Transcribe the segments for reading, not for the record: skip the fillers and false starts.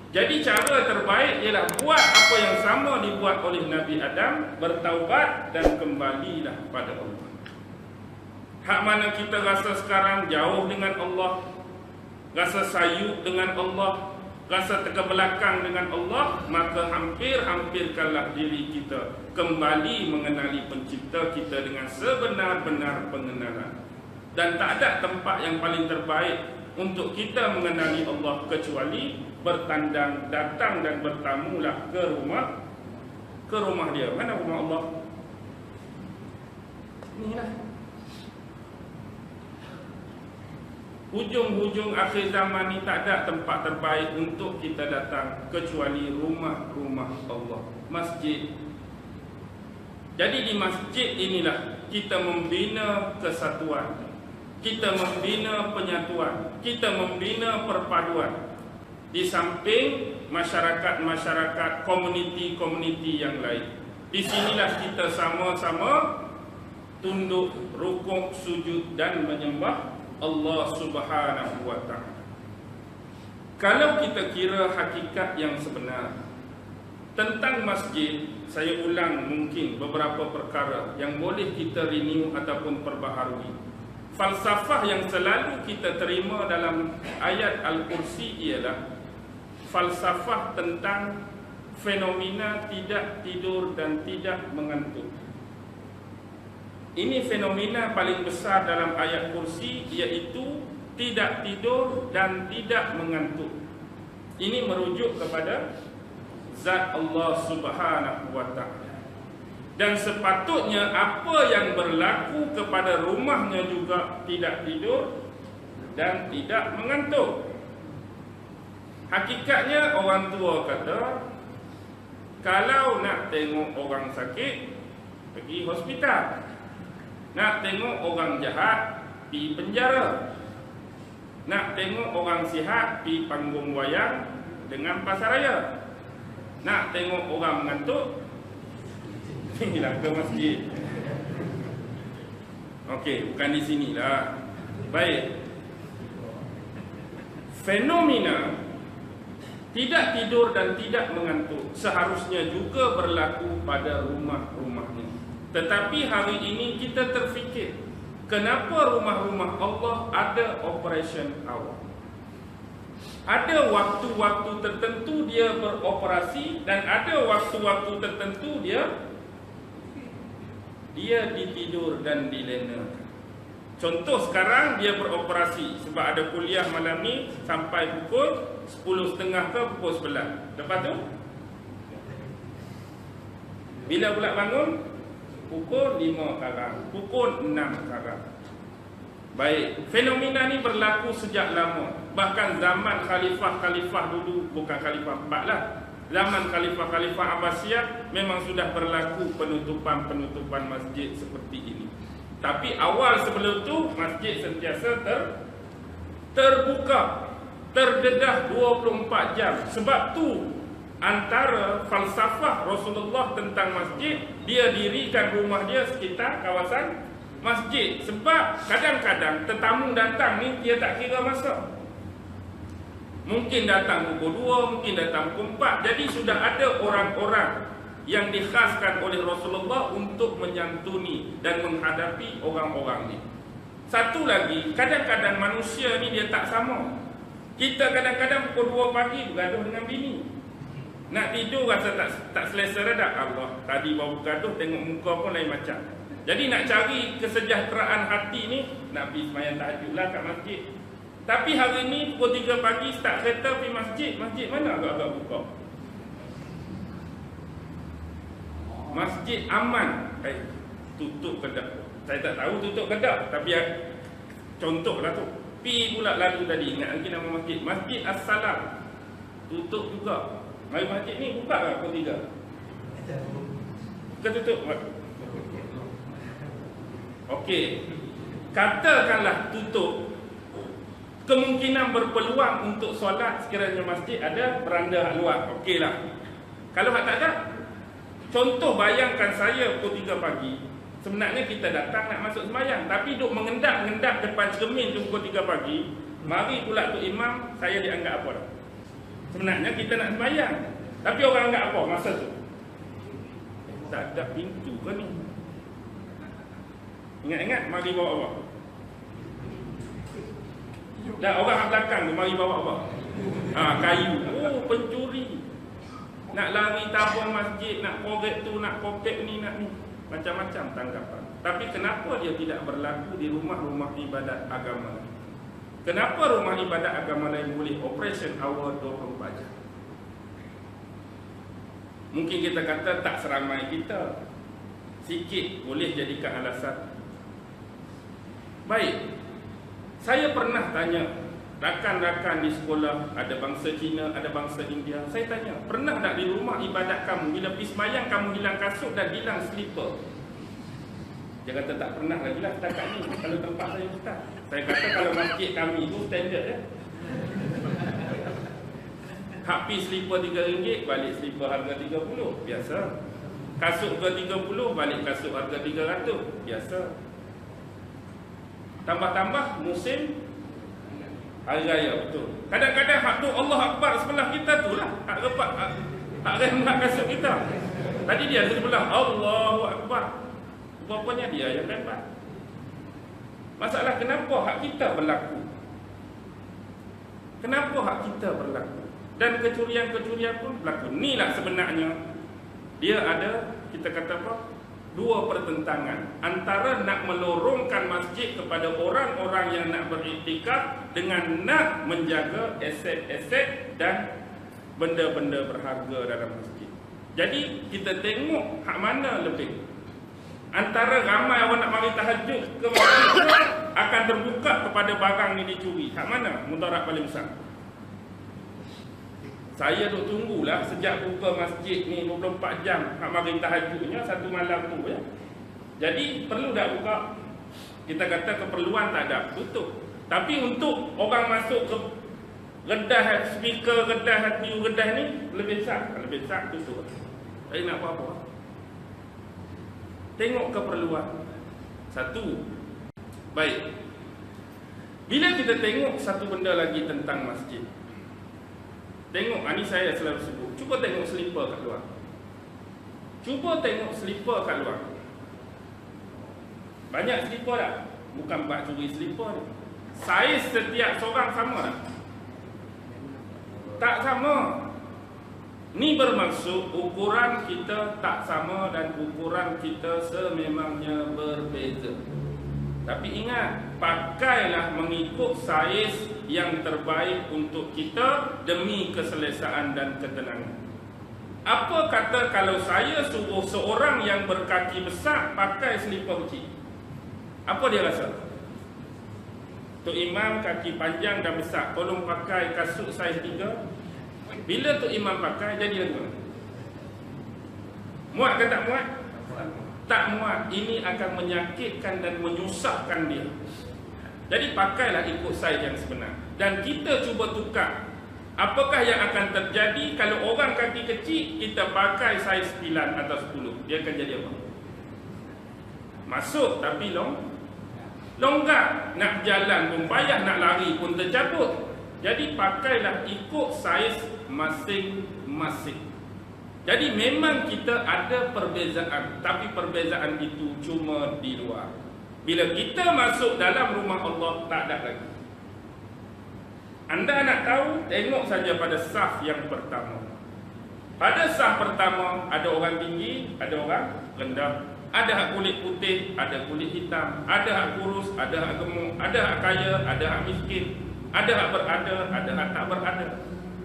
Jadi cara terbaik ialah buat apa yang sama dibuat oleh Nabi Adam, bertaubat dan kembalilah pada Allah. Hak mana kita rasa sekarang jauh dengan Allah, rasa sayuk dengan Allah, rasa terkebelakang dengan Allah, maka hampir-hampirkanlah diri kita kembali mengenali pencipta kita dengan sebenar-benar pengenalan. Dan tak ada tempat yang paling terbaik untuk kita mengenali Allah kecuali bertandang, datang dan bertamulah ke rumah dia. Mana rumah Allah? Inilah. Hujung-hujung akhir zaman ni tak ada tempat terbaik untuk kita datang kecuali rumah-rumah Allah, masjid. Jadi di masjid inilah kita membina kesatuan, kita membina penyatuan, kita membina perpaduan. Di samping masyarakat-masyarakat, komuniti-komuniti yang lain. Di sinilah kita sama-sama tunduk, rukuk, sujud dan menyembah Allah Subhanahu wa ta'ala. Kalau kita kira hakikat yang sebenar tentang masjid, saya ulang mungkin beberapa perkara yang boleh kita renew ataupun perbaharui. Falsafah yang selalu kita terima dalam ayat Al-Kursi ialah falsafah tentang fenomena tidak tidur dan tidak mengantuk. Ini fenomena paling besar dalam ayat Kursi, iaitu tidak tidur dan tidak mengantuk. Ini merujuk kepada zat Allah Subhanahu wa ta'ala. Dan sepatutnya apa yang berlaku kepada rumahnya juga tidak tidur dan tidak mengantuk. Hakikatnya orang tua kata, kalau nak tengok orang sakit, pergi hospital. Nak tengok orang jahat, pergi penjara. Nak tengok orang sihat, pergi panggung wayang dengan pasaraya. Nak tengok orang mengantuk, pergilah ke masjid. Okey, bukan di sinilah. Baik. Fenomena tidak tidur dan tidak mengantuk seharusnya juga berlaku pada rumah-rumahnya. Tetapi hari ini kita terfikir, kenapa rumah-rumah Allah ada operation hour? Ada waktu-waktu tertentu dia beroperasi dan ada waktu-waktu tertentu dia ditidur dan dilenakan. Contoh sekarang dia beroperasi sebab ada kuliah malam ni sampai pukul 10.30 ke pukul 11. Lepas tu bila pula bangun? Pukul 5 sekarang, pukul 6 sekarang. Baik, fenomena ni berlaku sejak lama. Bahkan zaman khalifah-khalifah dulu, bukan khalifah 4 lah, zaman khalifah-khalifah Abbasiyah memang sudah berlaku penutupan-penutupan masjid seperti ini. Tapi awal sebelum tu masjid sentiasa terbuka, terdedah 24 jam. Sebab tu antara falsafah Rasulullah tentang masjid, dia dirikan rumah dia sekitar kawasan masjid. Sebab kadang-kadang tetamu datang ni dia tak kira masa. Mungkin datang pukul 2, mungkin datang pukul 4. Jadi sudah ada orang-orang yang dikhaskan oleh Rasulullah untuk menyantuni dan menghadapi orang-orang ni. Satu lagi, kadang-kadang manusia ni dia tak sama. Kita kadang-kadang pukul 2 pagi bergaduh dengan bini. Nak tidur rasa tak selesa dah. Allah, tadi baru bergaduh, tengok muka pun lain macam. Jadi nak cari kesejahteraan hati ni, nak pergi sembahyang tahajud lah kat masjid. Tapi hari ni pukul 3 pagi start kereta pergi masjid. Masjid mana agak-agak buka? Masjid Aman tutup kedap. Saya tak tahu tutup kedap, tapi contoh lah tu. Pi pula lalu tadi, ingat lagi nama masjid, Masjid As-Salam, tutup juga. Mari masjid ni buka ke pukul 3? Bukan tutup. Okey, katakanlah tutup, kemungkinan berpeluang untuk solat sekiranya masjid ada beranda luar. Okey lah. Kalau tak ada, contoh bayangkan saya pukul 3 pagi, sebenarnya kita datang nak masuk sembahyang, tapi duk mengendap-endap depan cermin tu pukul 3 pagi. Mari pula tu imam, saya dianggap apa dah? Sebenarnya kita nak sembahyang, tapi orang anggap apa masa tu? Tak ada pintu ke ni? Ingat-ingat, mari bawa apa? Dan orang belakang tu mari bawa apa? Kayu. Oh, pencuri. Nak lari tabung masjid, nak korek tu, nak poket ni, nak ni. Macam-macam tanggapan. Tapi kenapa dia tidak berlaku di rumah-rumah ibadat agama? Kenapa rumah ibadat agama lain boleh operation hour 24 jam? Mungkin kita kata tak seramai kita. Sikit boleh jadikan alasan. Baik. Saya pernah tanya rakan-rakan di sekolah, ada bangsa Cina, ada bangsa India. Saya tanya, pernah tak di rumah ibadat kamu bila pergi sembahyang kamu hilang kasut dan hilang slipper? Dia kata tak pernah lagi lah setakat ni. Kalau tempat saya ustaz. Saya kata kalau masjid kami tu standard ya. Habis slipper RM3, balik slipper harga RM30, biasa. Kasut harga RM30, balik kasut harga RM300, biasa. Tambah-tambah musim hari raya, betul. Kadang-kadang hak tu Allah Akbar sebelah kita tu lah. Hak repat, hak rembat kasut kita. Tadi dia di sebelah Allahu Akbar. Rupanya dia yang rembat. Masalah kenapa hak kita berlaku? Kenapa hak kita berlaku? Dan kecurian-kecurian pun berlaku. Inilah sebenarnya dia ada, kita kata apa? Dua pertentangan antara nak melorongkan masjid kepada orang-orang yang nak beriktikaf dengan nak menjaga aset-aset dan benda-benda berharga dalam masjid. Jadi kita tengok hak mana lebih. Antara ramai orang nak mari tahajud ke masjid akan terbuka kepada barang ni dicuri. Hak mana mudarat paling besar? Saya duk tunggulah sejak buka masjid ni 24 jam hak mari tahajudnya satu malam tu ya. Jadi perlu tak buka? Kita kata keperluan tak ada, tutup. Tapi untuk orang masuk ke redah speaker, redah radio, redah ni lebih besar tutup. Saya nak buat apa? Tengok keperluan. Satu. Baik. Bila kita tengok satu benda lagi tentang masjid. Tengok, ini saya selalu sebut. Cuba tengok slipper kat luar. Cuba tengok slipper kat luar. Banyak slipper tak? Bukan bak curi slipper ni. Saiz setiap seorang sama tak? Tak sama. Ni bermaksud ukuran kita tak sama dan ukuran kita sememangnya berbeza. Tapi ingat, pakailah mengikut saiz yang terbaik untuk kita demi keselesaan dan ketenangan. Apa kata kalau saya suruh seorang yang berkaki besar pakai selipar kecil? Apa dia rasa? Tok Imam kaki panjang dan besar, tolong pakai kasut saiz 3. Bila Tok Imam pakai, jadi lagu. Muat ke tak muat? Tak muat. Ini akan menyakitkan dan menyusahkan dia. Jadi pakailah ikut saiz yang sebenar. Dan kita cuba tukar. Apakah yang akan terjadi kalau orang kaki kecil kita pakai saiz 9 atau 10? Dia akan jadi apa? Masuk tapi longgar. Nak jalan pun payah, nak lari pun tercabut. Jadi pakailah ikut saiz masing-masing. Jadi memang kita ada perbezaan, tapi perbezaan itu cuma di luar. Bila kita masuk dalam rumah Allah, tak ada lagi. Anda nak tahu, tengok saja pada saf yang pertama. Pada saf pertama, ada orang tinggi, ada orang rendah. Ada hak kulit putih, ada kulit hitam. Ada hak kurus, ada hak gemuk. Ada hak kaya, ada hak miskin. Ada hak berada, ada hak tak berada.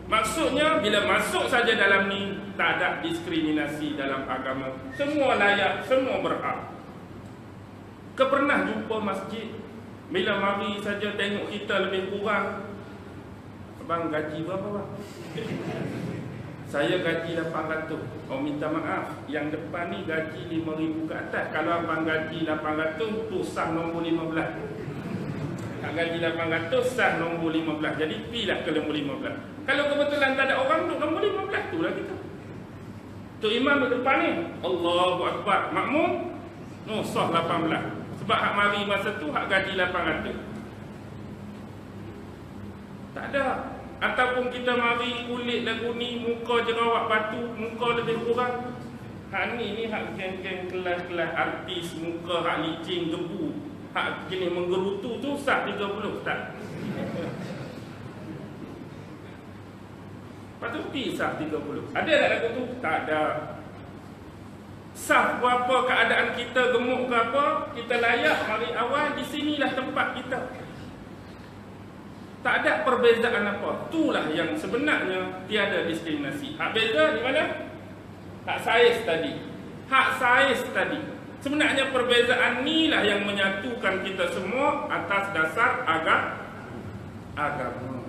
Maksudnya bila masuk saja dalam ni, tak ada diskriminasi dalam agama. Semua layak, semua berhak. Kau pernah jumpa masjid, bila mari saja tengok kita lebih kurang, abang gaji berapa bang? Saya gaji 800. Oh minta maaf, yang depan ni gaji 5,000 ke atas. Kalau abang gaji 800, tu sah nombor 15. Hak gaji 800, sah nombor 15. Jadi pilah ke nombor 15. Kalau kebetulan tak ada orang duduk nombor 15, tu lah kita. Tok Imam duduk depan ni, Allahu Akbar. Makmum, no, sah 18. Sebab hak mari masa tu, hak gaji 800. Tak ada. Ataupun kita mari kulit lagu ni, muka jerawat batu, muka lebih kurang. Hak ni hak geng-geng kelas-kelas artis, muka hak licin, gebu, hak jenis menggerutu tu sah 30 tak? Patut pi sah 30. Ada tak lagu tu? Tak ada. Sah berapa keadaan kita gemuk ke apa, kita layak mari awal, di sinilah tempat kita. Tak ada perbezaan apa. Itulah yang sebenarnya tiada diskriminasi. Hak beza di mana? Hak saiz tadi. Hak saiz tadi. Sebenarnya perbezaan inilah yang menyatukan kita semua atas dasar agama.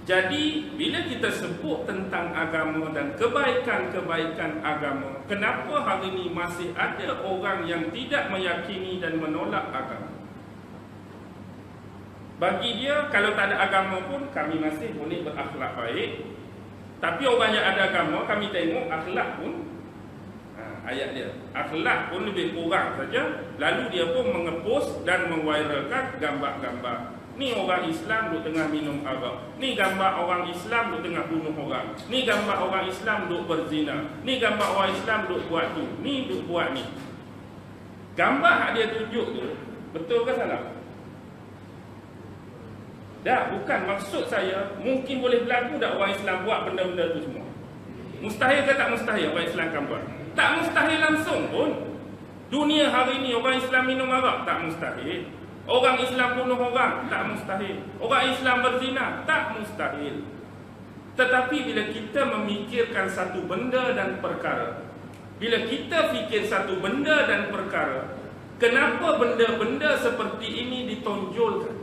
Jadi, bila kita sebut tentang agama dan kebaikan-kebaikan agama, kenapa hari ini masih ada orang yang tidak meyakini dan menolak agama? Bagi dia, kalau tak ada agama pun, kami masih boleh berakhlak baik. Tapi orang yang ada agama, kami tengok akhlak pun, ayat dia, akhlak pun lebih kurang saja. Lalu dia pun mengepost dan mengviralkan gambar-gambar. Ni orang Islam duk tengah minum arak. Ni gambar orang Islam duk tengah bunuh orang. Ni gambar orang Islam duk berzina. Ni gambar orang Islam duk buat tu. Ni duk buat ni. Gambar hak dia tunjuk tu, betul ke salah? Dah, bukan maksud saya, mungkin boleh berlaku tak orang Islam buat benda-benda tu semua. Mustahil ke tak mustahil orang Islam akan buat? Tak mustahil langsung pun. Dunia hari ini orang Islam minum arak, tak mustahil. Orang Islam bunuh orang, tak mustahil. Orang Islam berzina, tak mustahil. Tetapi bila kita memikirkan satu benda dan perkara, bila kita fikir satu benda dan perkara, kenapa benda-benda seperti ini ditonjolkan?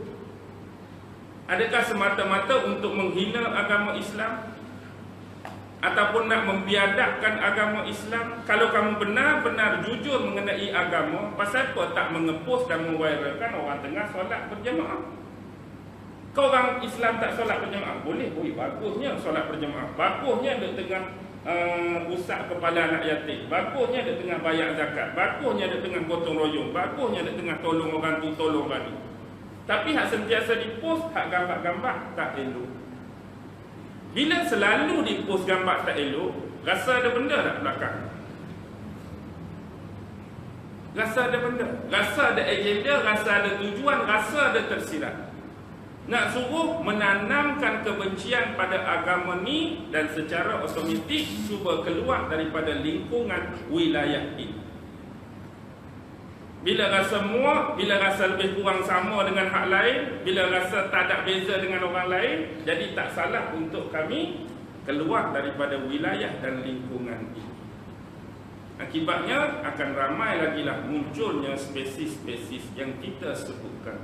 Adakah semata-mata untuk menghina agama Islam? Ataupun nak membiadabkan agama Islam? Kalau kamu benar-benar jujur mengenai agama, pasal apa tak mengepost dan memviralkan orang tengah solat berjemaah? Kau orang Islam tak solat berjemaah? Boleh, bagusnya solat berjemaah. Bagusnya dia tengah usak kepala anak yatim. Bagusnya dia tengah bayar zakat. Bagusnya dia tengah gotong royong. Bagusnya dia tengah tolong orang tu, tolong orang ni. Tapi hak sentiasa dipost, hak gambar-gambar tak elok. Bila selalu dipost gambar tak elok, rasa ada benda tak belakang? Rasa ada benda, rasa ada agenda, rasa ada tujuan, rasa ada tersirat. Nak suruh menanamkan kebencian pada agama ni dan secara otomatik cuba keluar daripada lingkungan wilayah ini. Bila rasa muak, bila rasa lebih kurang sama dengan hak lain, bila rasa tak ada beza dengan orang lain, jadi tak salah untuk kami keluar daripada wilayah dan lingkungan ini. Akibatnya akan ramai lagi lah munculnya spesies-spesies yang kita sebutkan.